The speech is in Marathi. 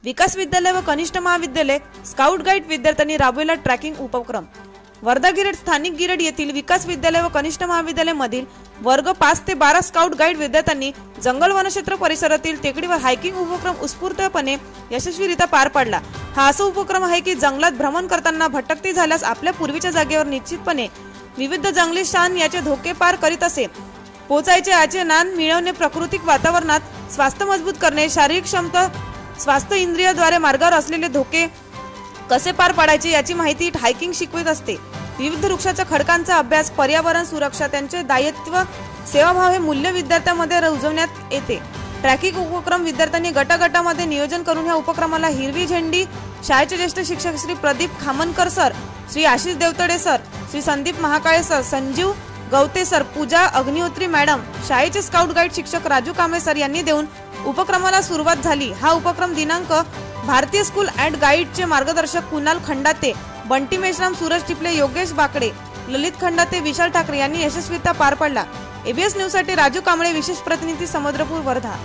विकास विद्यालय व कनिष्ठ महाविद्यालय स्काउट गाईड विद्यार्थ्यांनी राबविला ट्रॅकिंग उपक्रम। वर्धा गिरेड स्थानिक गिरेड येथील विकास विद्यालय व कनिष्ठ महाविद्यालय मधील वर्ग 5 ते 12 स्काउट गाईड विद्यार्थ्यांनी जंगल वनक्षेत्र परिसरातील टेकडीवर हायकिंग उपक्रम उत्स्फूर्तपणे यशस्वीरित्या पार पाडला। हा असा उपक्रम आहे की जंगलात भ्रमण करताना भटकती झाल्यास आपल्या पूर्वीच्या जागेवर निश्चितपणे विविध जंगली शान याचे धोके पार करीत असे पोचायचे। याचे ज्ञान मिळवणे, प्राकृतिक वातावरणात स्वास्थ्य मजबूत करणे, शारीरिक क्षमता, स्वास्थ्य इंद्रियाद्वारे मार्गावर असलेले धोके कसे पार पाडायचे याची माहिती हायकिंग शिकवत असते। विविध वृक्षाच्या खडकांचा अभ्यास, पर्यावरण सुरक्षा, त्यांचे दायित्व, सेवाभाव हे मूल्य विद्यार्थ्यांमध्ये रुजवण्यात येते। ट्रॅकिंग उपक्रम विद्यार्थ्यांनी गटागटामध्ये नियोजन करून या उपक्रमाला हिरवी झेंडी शाळेचे ज्येष्ठ शिक्षक Shri Pradeep Khamankar sir, Shri Ashish Deotade sir, Shri Sandeep Mahakale sir, Sanjeev Gavate sir, Pooja Agnihotri madam, शाळेचे स्काउट गाईड शिक्षक राजू कांबळे सर यांनी देऊन उपक्रमाला सुरुवात झाली। हा उपक्रम दिनांक भारतीय स्कूल अँड गाईडचे मार्गदर्शक कुणाल खंडाते, बंटी मेश्राम, सूरज टिपले, योगेश बाकडे, ललित खंडाते, विशाल ठाकरे यांनी यशस्वीरित्या पार पाडला। एबीएस न्यूज साठी राजू कांबळे, विशेष प्रतिनिधी, समुद्रपूर, वर्धा।